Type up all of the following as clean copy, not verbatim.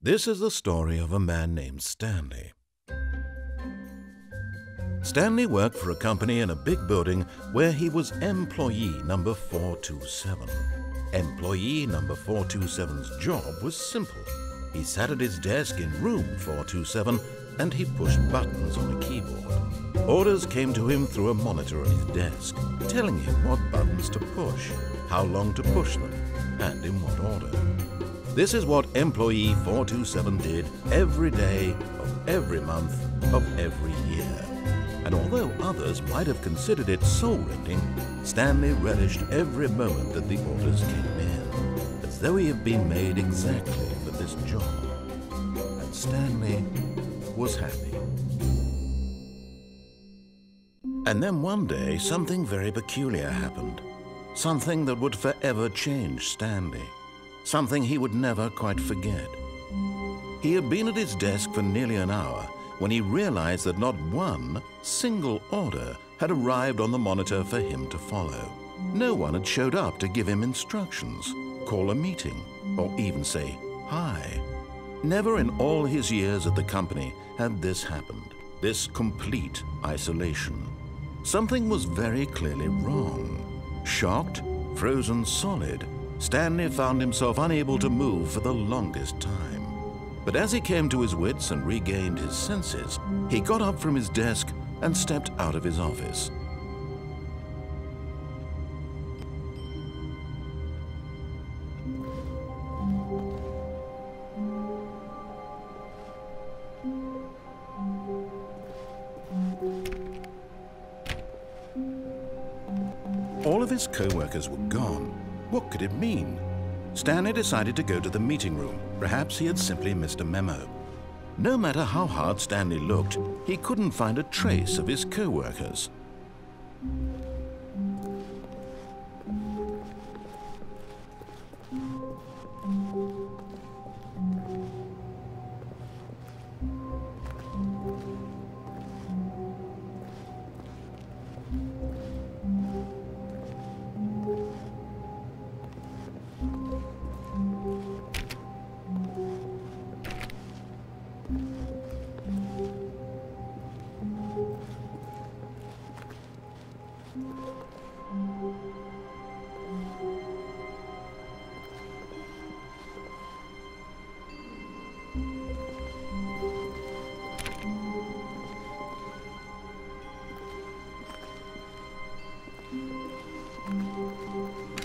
This is the story of a man named Stanley. Stanley worked for a company in a big building where he was employee number 427. Employee number 427's job was simple. He sat at his desk in room 427 and he pushed buttons on a keyboard. Orders came to him through a monitor on his desk, telling him what buttons to push, how long to push them, and in what order. This is what employee 427 did every day of every month of every year. And although others might have considered it soul-rending, Stanley relished every moment that the orders came in, as though he had been made exactly for this job. And Stanley was happy. And then one day, something very peculiar happened. Something that would forever change Stanley. Something he would never quite forget. He had been at his desk for nearly an hour when he realized that not one single order had arrived on the monitor for him to follow. No one had showed up to give him instructions, call a meeting, or even say hi. Never in all his years at the company had this happened, this complete isolation. Something was very clearly wrong. Shocked, frozen solid, Stanley found himself unable to move for the longest time. But as he came to his wits and regained his senses, he got up from his desk and stepped out of his office. All of his co-workers were gone. What could it mean? Stanley decided to go to the meeting room. Perhaps he had simply missed a memo. No matter how hard Stanley looked, he couldn't find a trace of his co-workers.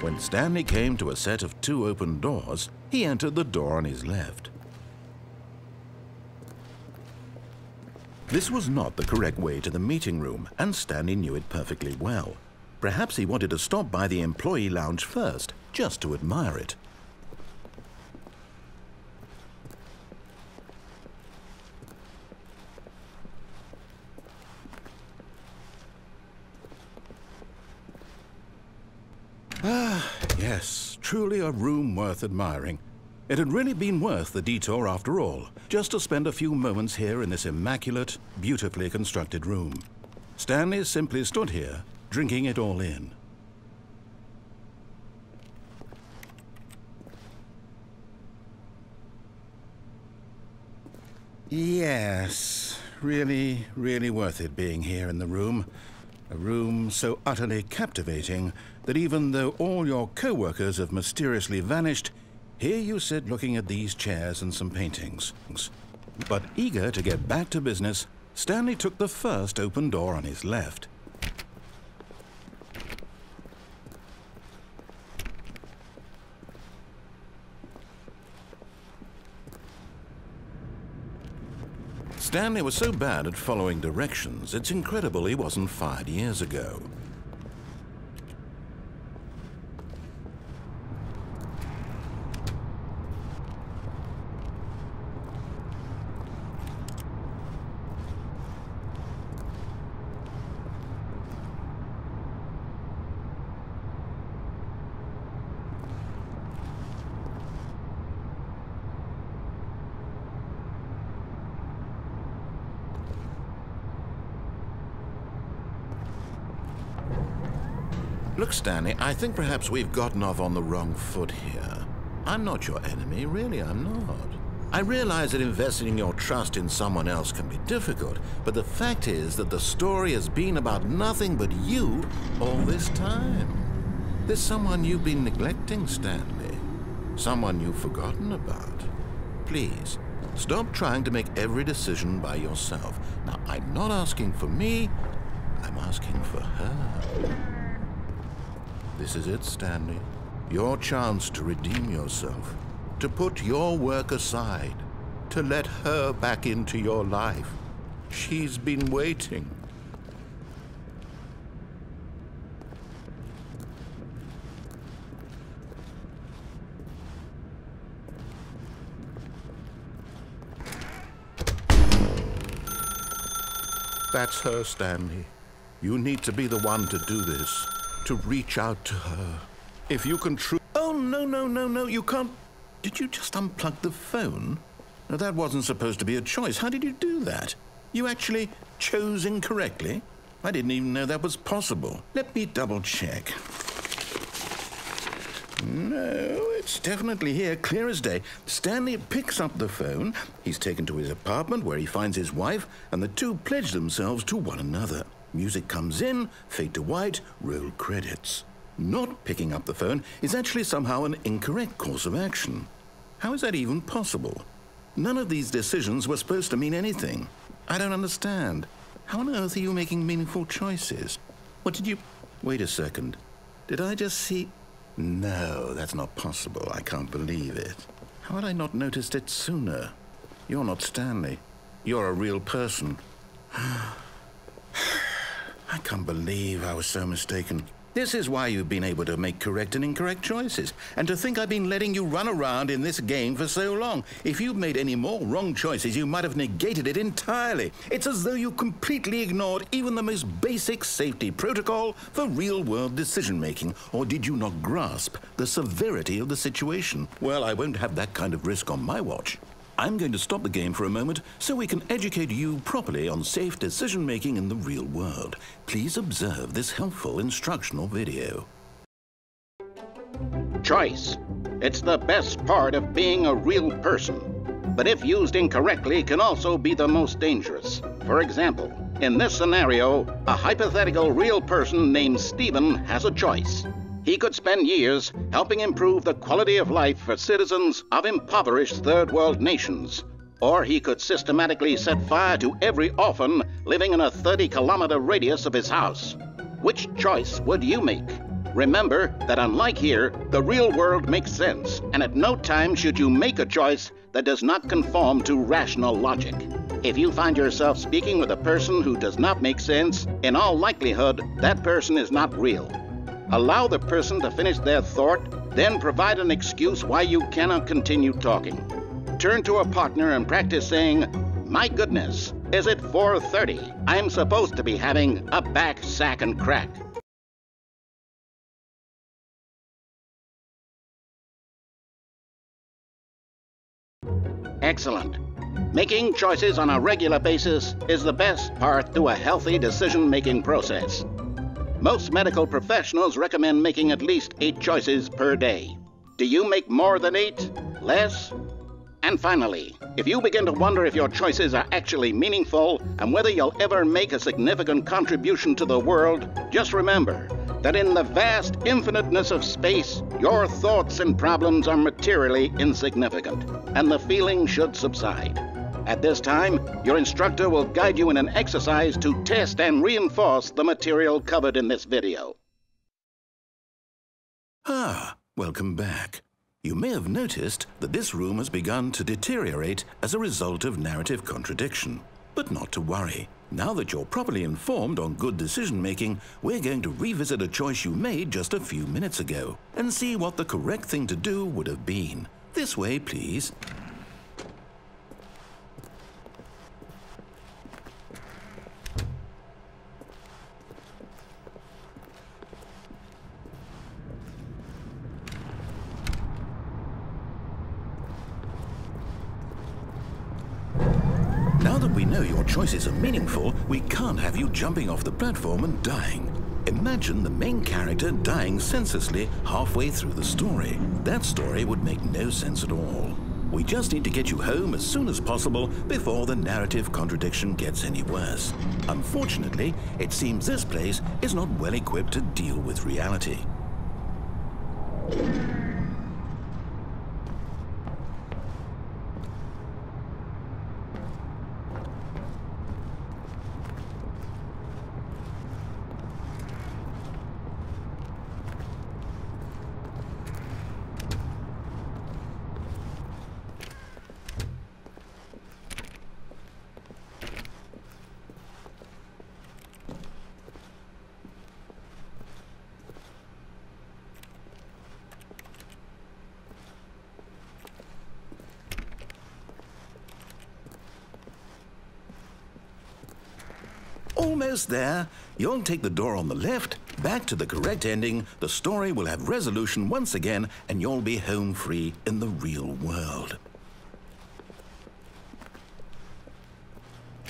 When Stanley came to a set of 2 open doors, he entered the door on his left. This was not the correct way to the meeting room, and Stanley knew it perfectly well. Perhaps he wanted to stop by the employee lounge first, just to admire it. Yes, truly a room worth admiring. It had really been worth the detour after all, just to spend a few moments here in this immaculate, beautifully constructed room. Stanley simply stood here, drinking it all in. Yes, really, really worth it being here in the room. A room so utterly captivating that even though all your co-workers have mysteriously vanished, here you sit looking at these chairs and some paintings. But eager to get back to business, Stanley took the first open door on his left. Stanley was so bad at following directions, it's incredible he wasn't fired years ago. Look, Stanley, I think perhaps we've gotten off on the wrong foot here. I'm not your enemy, really, I'm not. I realize that investing your trust in someone else can be difficult, but the fact is that the story has been about nothing but you all this time. There's someone you've been neglecting, Stanley. Someone you've forgotten about. Please, stop trying to make every decision by yourself. Now, I'm not asking for me, I'm asking for her. This is it, Stanley. Your chance to redeem yourself. To put your work aside, to let her back into your life. She's been waiting. That's her, Stanley. You need to be the one to do this, to reach out to her. If you can Oh, no, you can't. Did you just unplug the phone? No, that wasn't supposed to be a choice. How did you do that? You actually chose incorrectly? I didn't even know that was possible. Let me double check. No, it's definitely here, clear as day. Stanley picks up the phone. He's taken to his apartment where he finds his wife, and the two pledge themselves to one another. Music comes in, fade to white, roll credits. Not picking up the phone is actually somehow an incorrect course of action. How is that even possible? None of these decisions were supposed to mean anything. I don't understand. How on earth are you making meaningful choices? What did you... Wait a second. Did I just see... No, that's not possible. I can't believe it. How had I not noticed it sooner? You're not Stanley. You're a real person. I can't believe I was so mistaken. This is why you've been able to make correct and incorrect choices. And to think I've been letting you run around in this game for so long. If you'd made any more wrong choices, you might have negated it entirely. It's as though you completely ignored even the most basic safety protocol for real-world decision-making. Or did you not grasp the severity of the situation? Well, I won't have that kind of risk on my watch. I'm going to stop the game for a moment so we can educate you properly on safe decision-making in the real world. Please observe this helpful instructional video. Choice. It's the best part of being a real person. But if used incorrectly, can also be the most dangerous. For example, in this scenario, a hypothetical real person named Stephen has a choice. He could spend years helping improve the quality of life for citizens of impoverished third world nations. Or he could systematically set fire to every orphan living in a 30-kilometer radius of his house. Which choice would you make? Remember that unlike here, the real world makes sense, and at no time should you make a choice that does not conform to rational logic. If you find yourself speaking with a person who does not make sense, in all likelihood, that person is not real. Allow the person to finish their thought, then provide an excuse why you cannot continue talking. Turn to a partner and practice saying, "My goodness, is it 4:30? I'm supposed to be having a back, sack, and crack." Excellent. Making choices on a regular basis is the best path to a healthy decision-making process. Most medical professionals recommend making at least 8 choices per day. Do you make more than 8? Less? And finally, if you begin to wonder if your choices are actually meaningful and whether you'll ever make a significant contribution to the world, just remember that in the vast infiniteness of space, your thoughts and problems are materially insignificant, and the feeling should subside. At this time, your instructor will guide you in an exercise to test and reinforce the material covered in this video. Welcome back. You may have noticed that this room has begun to deteriorate as a result of narrative contradiction. But not to worry. Now that you're properly informed on good decision-making, we're going to revisit a choice you made just a few minutes ago and see what the correct thing to do would have been. This way, please. Now that we know your choices are meaningful, we can't have you jumping off the platform and dying. Imagine the main character dying senselessly halfway through the story. That story would make no sense at all. We just need to get you home as soon as possible before the narrative contradiction gets any worse. Unfortunately, it seems this place is not well equipped to deal with reality. Almost there. You'll take the door on the left, back to the correct ending, the story will have resolution once again, and you'll be home free in the real world.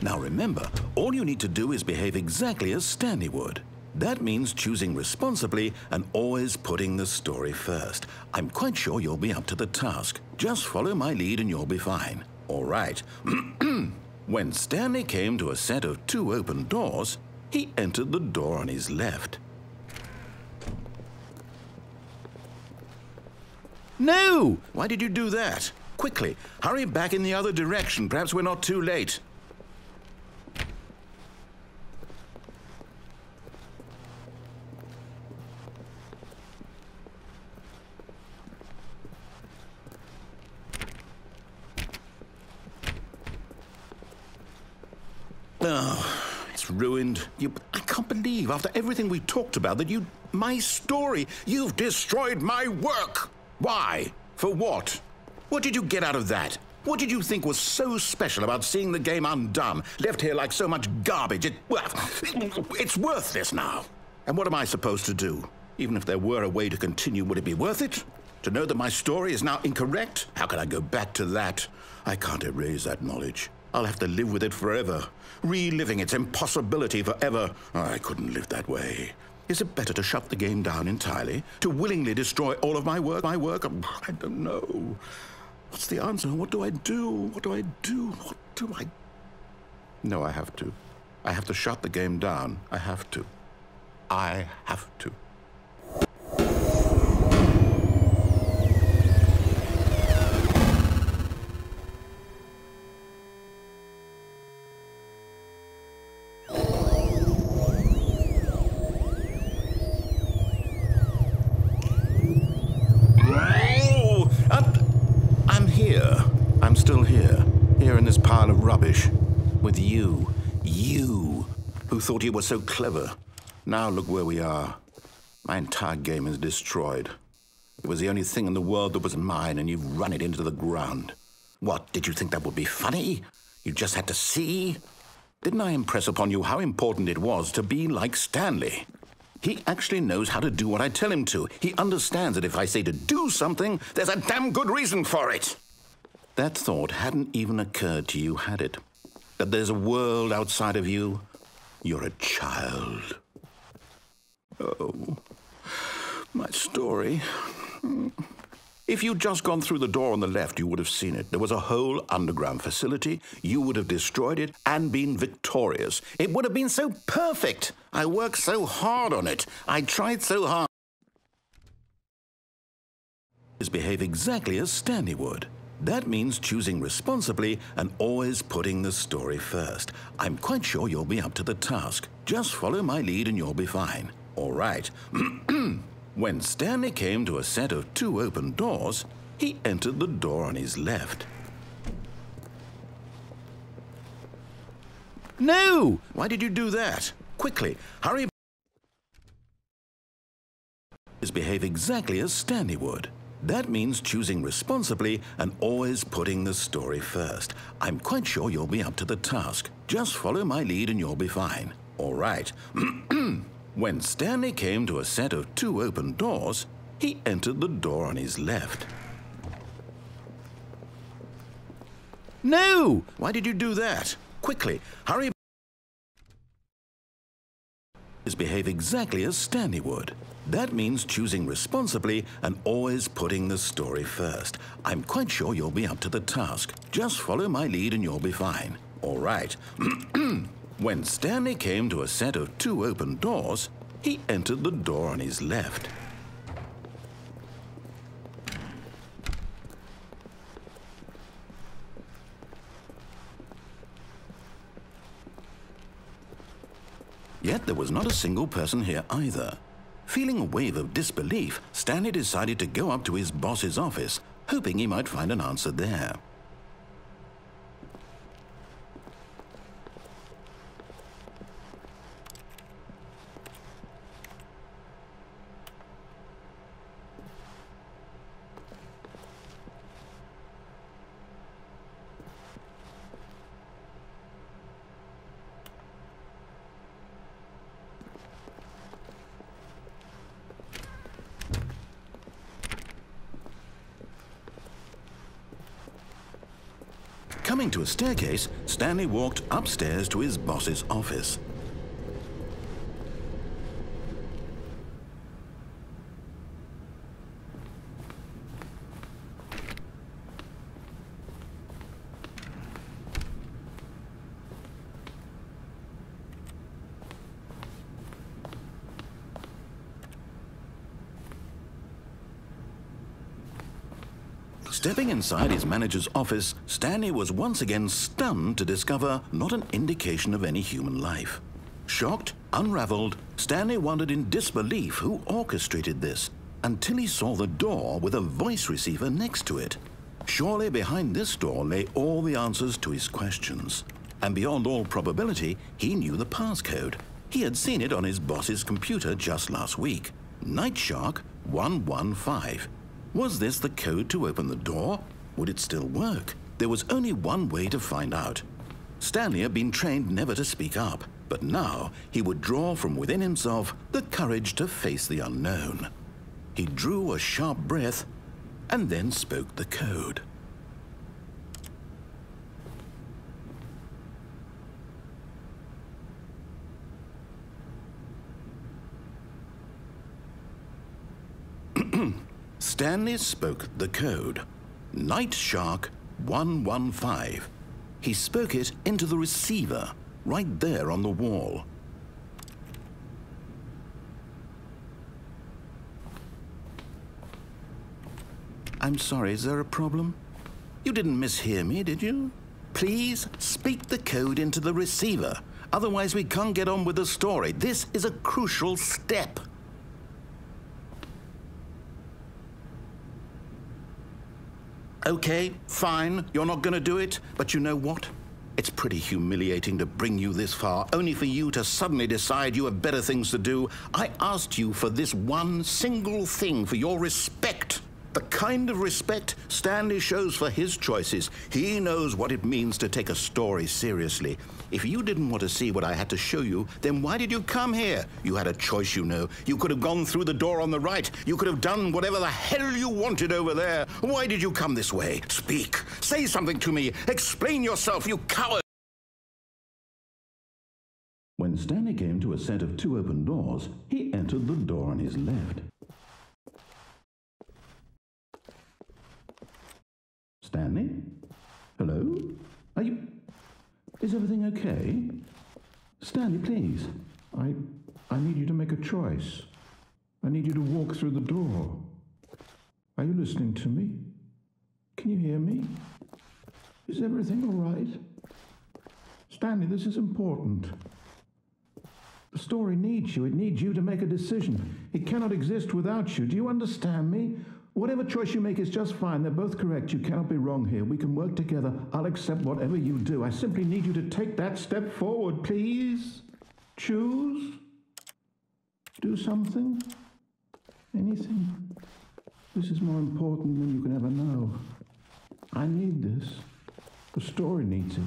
Now remember, all you need to do is behave exactly as Stanley would. That means choosing responsibly and always putting the story first. I'm quite sure you'll be up to the task. Just follow my lead and you'll be fine. All right. When Stanley came to a set of 2 open doors, he entered the door on his left. No! Why did you do that? Quickly, hurry back in the other direction. Perhaps we're not too late. Oh, it's ruined. I can't believe, after everything we talked about, that my story, you've destroyed my work. Why? For what? What did you get out of that? What did you think was so special about seeing the game undone, left here like so much garbage? It's worthless now. And what am I supposed to do? Even if there were a way to continue, would it be worth it? To know that my story is now incorrect? How can I go back to that? I can't erase that knowledge. I'll have to live with it forever, reliving its impossibility forever. I couldn't live that way. Is it better to shut the game down entirely? To willingly destroy all of my work? I don't know. What's the answer? What do I do? What do I do? What do I... No, I have to. I have to shut the game down. I have to. I have to. I'm still here in this pile of rubbish, with you who thought you were so clever. Now look where we are. My entire game is destroyed. It was the only thing in the world that was mine, and you've run it into the ground. What, did you think that would be funny? You just had to see? Didn't I impress upon you how important it was to be like Stanley? He actually knows how to do what I tell him to. He understands that if I say to do something, there's a damn good reason for it. That thought hadn't even occurred to you, had it? That there's a world outside of you? You're a child. Oh, my story. If you'd just gone through the door on the left, you would have seen it. There was a whole underground facility. You would have destroyed it and been victorious. It would have been so perfect. I worked so hard on it. I tried so hard. Behave exactly as Stanley would. That means choosing responsibly and always putting the story first. I'm quite sure you'll be up to the task. Just follow my lead and you'll be fine. All right. When Stanley came to a set of 2 open doors, he entered the door on his left. No! Why did you do that? Quickly, hurry. Behave exactly as Stanley would. That means choosing responsibly and always putting the story first. I'm quite sure you'll be up to the task. Just follow my lead and you'll be fine. All right. When Stanley came to a set of 2 open doors, he entered the door on his left. No! Why did you do that? Quickly, hurry. behave exactly as Stanley would. That means choosing responsibly and always putting the story first. I'm quite sure you'll be up to the task. Just follow my lead and you'll be fine. All right. When Stanley came to a set of 2 open doors, he entered the door on his left. Yet there was not a single person here either. Feeling a wave of disbelief, Stanley decided to go up to his boss's office, hoping he might find an answer there. Coming to a staircase, Stanley walked upstairs to his boss's office. Stepping inside his manager's office, Stanley was once again stunned to discover not an indication of any human life. Shocked, unraveled, Stanley wondered in disbelief who orchestrated this, until he saw the door with a voice receiver next to it. Surely behind this door lay all the answers to his questions. And beyond all probability, he knew the passcode. He had seen it on his boss's computer just last week. Nightshark 115. Was this the code to open the door? Would it still work? There was only one way to find out. Stanley had been trained never to speak up, but now he would draw from within himself the courage to face the unknown. He drew a sharp breath and then spoke the code. Stanley spoke the code. Nightshark 115. He spoke it into the receiver, right there on the wall. I'm sorry, is there a problem? You didn't mishear me, did you? Please speak the code into the receiver. Otherwise, we can't get on with the story. This is a crucial step. Okay, fine, you're not going to do it, but you know what? It's pretty humiliating to bring you this far, only for you to suddenly decide you have better things to do. I asked you for this one single thing, for your respect. The kind of respect Stanley shows for his choices. He knows what it means to take a story seriously. If you didn't want to see what I had to show you, then why did you come here? You had a choice, you know. You could have gone through the door on the right. You could have done whatever the hell you wanted over there. Why did you come this way? Speak. Say something to me. Explain yourself, you coward. When Stanley came to a set of 2 open doors, he entered the door on his left. Stanley? Hello? Are you... Is everything okay? Stanley, please. I need you to make a choice. I need you to walk through the door. Are you listening to me? Can you hear me? Is everything all right? Stanley, this is important. The story needs you. It needs you to make a decision. It cannot exist without you. Do you understand me? Whatever choice you make is just fine. They're both correct. You cannot be wrong here. We can work together. I'll accept whatever you do. I simply need you to take that step forward, please. Choose. Do something. Anything. This is more important than you can ever know. I need this. The story needs it.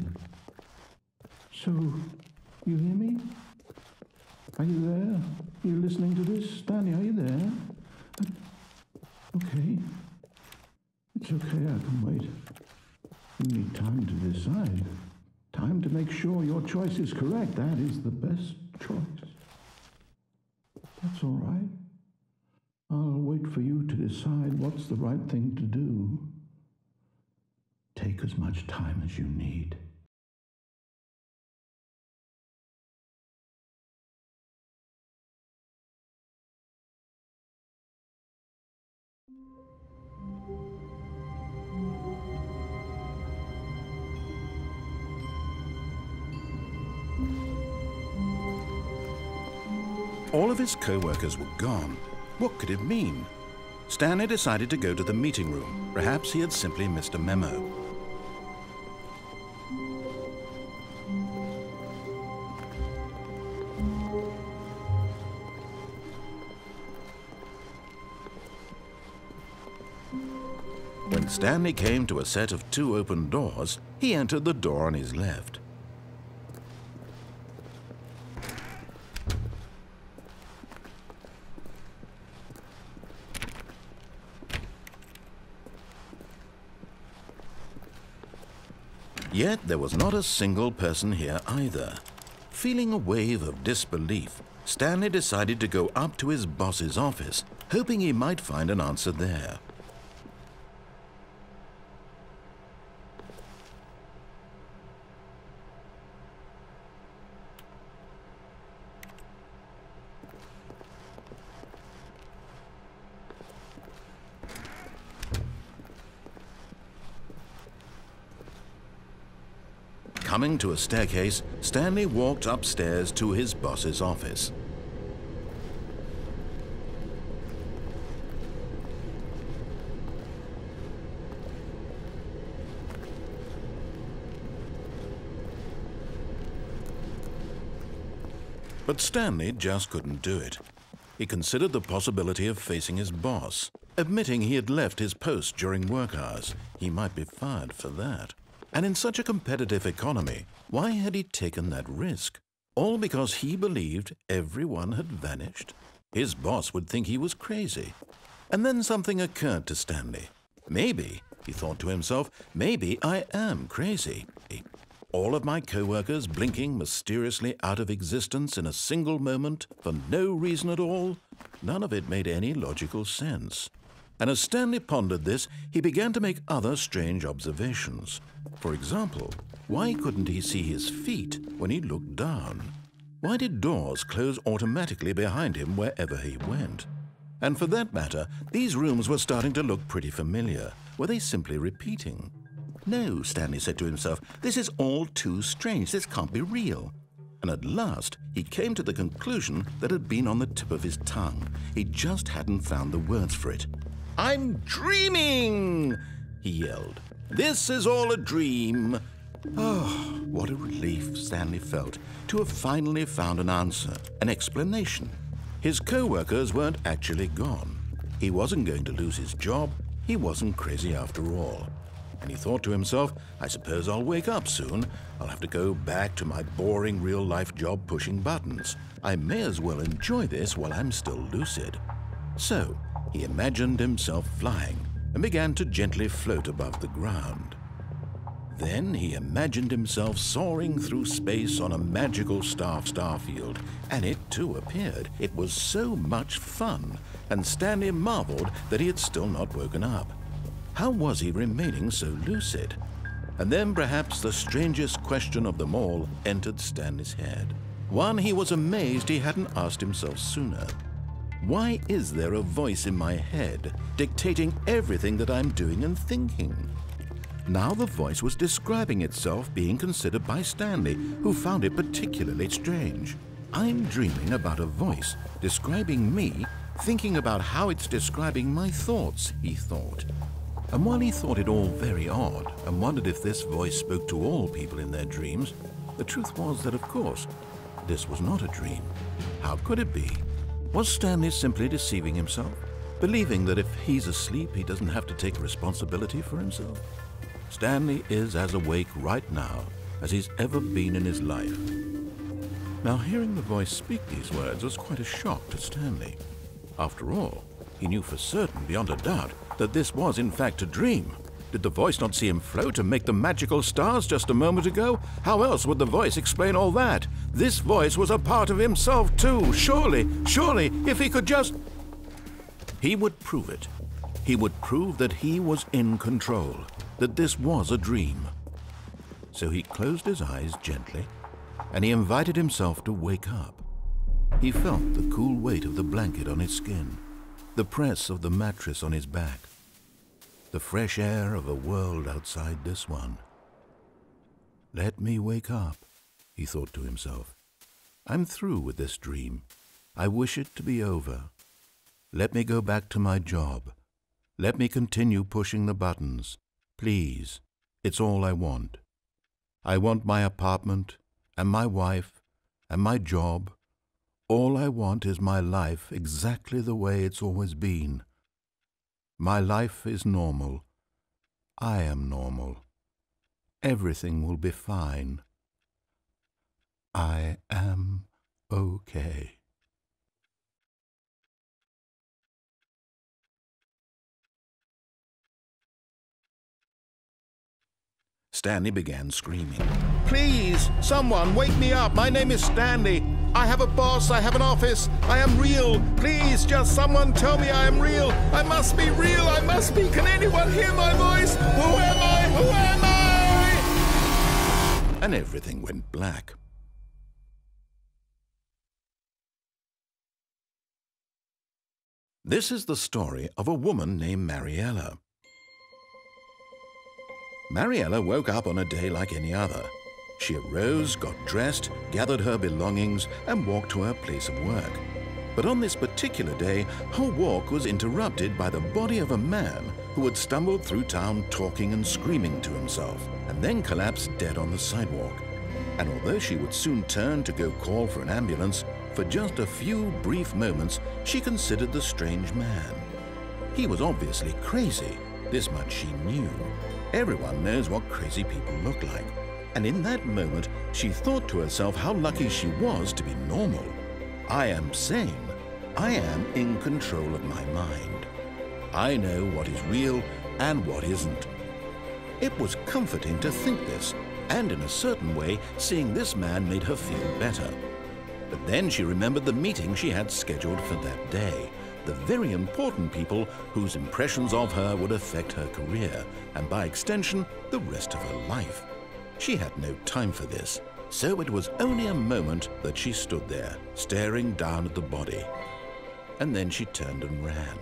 So, you hear me? Are you there? Are you listening to this? Stanley, are you there? Okay. It's okay, I can wait. You need time to decide. Time to make sure your choice is correct. That is the best choice. That's all right. I'll wait for you to decide what's the right thing to do. Take as much time as you need. All of his co-workers were gone. What could it mean? Stanley decided to go to the meeting room. Perhaps he had simply missed a memo. When Stanley came to a set of 2 open doors, he entered the door on his left. Yet there was not a single person here either. Feeling a wave of disbelief, Stanley decided to go up to his boss's office, hoping he might find an answer there. Coming to a staircase, Stanley walked upstairs to his boss's office. But Stanley just couldn't do it. He considered the possibility of facing his boss, admitting he had left his post during work hours. He might be fired for that. And in such a competitive economy, why had he taken that risk? All because he believed everyone had vanished? His boss would think he was crazy. And then something occurred to Stanley. Maybe, he thought to himself, maybe I am crazy. All of my co-workers blinking mysteriously out of existence in a single moment for no reason at all? None of it made any logical sense. And as Stanley pondered this, he began to make other strange observations. For example, why couldn't he see his feet when he looked down? Why did doors close automatically behind him wherever he went? And for that matter, these rooms were starting to look pretty familiar. Were they simply repeating? No, Stanley said to himself, this is all too strange. This can't be real. And at last, he came to the conclusion that had been on the tip of his tongue. He just hadn't found the words for it. "I'm dreaming!" he yelled. "This is all a dream." Oh, what a relief Stanley felt to have finally found an answer, an explanation. His co-workers weren't actually gone. He wasn't going to lose his job. He wasn't crazy after all. And he thought to himself, I suppose I'll wake up soon. I'll have to go back to my boring real-life job pushing buttons. I may as well enjoy this while I'm still lucid. So, he imagined himself flying and began to gently float above the ground. Then he imagined himself soaring through space on a magical starfield, and it too appeared. It was so much fun, and Stanley marveled that he had still not woken up. How was he remaining so lucid? And then perhaps the strangest question of them all entered Stanley's head. One he was amazed he hadn't asked himself sooner. Why is there a voice in my head dictating everything that I'm doing and thinking? Now the voice was describing itself being considered by Stanley, who found it particularly strange. I'm dreaming about a voice describing me, thinking about how it's describing my thoughts, he thought. And while he thought it all very odd and wondered if this voice spoke to all people in their dreams, the truth was that, of course, this was not a dream. How could it be? Was Stanley simply deceiving himself, believing that if he's asleep, he doesn't have to take responsibility for himself? Stanley is as awake right now as he's ever been in his life. Now, hearing the voice speak these words was quite a shock to Stanley. After all, he knew for certain, beyond a doubt, that this was in fact a dream. Did the voice not see him float and make the magical stars just a moment ago? How else would the voice explain all that? This voice was a part of himself too. Surely, if he could just... He would prove it. He would prove that he was in control, that this was a dream. So he closed his eyes gently, and he invited himself to wake up. He felt the cool weight of the blanket on his skin, the press of the mattress on his back, the fresh air of a world outside this one. Let me wake up, he thought to himself. I'm through with this dream. I wish it to be over. Let me go back to my job. Let me continue pushing the buttons. Please, it's all I want. I want my apartment, and my wife, and my job. All I want is my life exactly the way it's always been. My life is normal. I am normal. Everything will be fine. I am okay. Stanley began screaming. Please, someone, wake me up. My name is Stanley. I have a boss. I have an office. I am real. Please, just someone tell me I am real. I must be real. I must be. Can anyone hear my voice? Who am I? Who am I? And everything went black. This is the story of a woman named Mariela. Mariela woke up on a day like any other. She arose, got dressed, gathered her belongings, and walked to her place of work. But on this particular day, her walk was interrupted by the body of a man who had stumbled through town talking and screaming to himself, and then collapsed dead on the sidewalk. And although she would soon turn to go call for an ambulance, for just a few brief moments she considered the strange man. He was obviously crazy. This much she knew. Everyone knows what crazy people look like. And in that moment, she thought to herself how lucky she was to be normal. I am sane. I am in control of my mind. I know what is real and what isn't. It was comforting to think this, and in a certain way, seeing this man made her feel better. But then she remembered the meeting she had scheduled for that day. The very important people whose impressions of her would affect her career, and by extension, the rest of her life. She had no time for this, so it was only a moment that she stood there, staring down at the body. And then she turned and ran.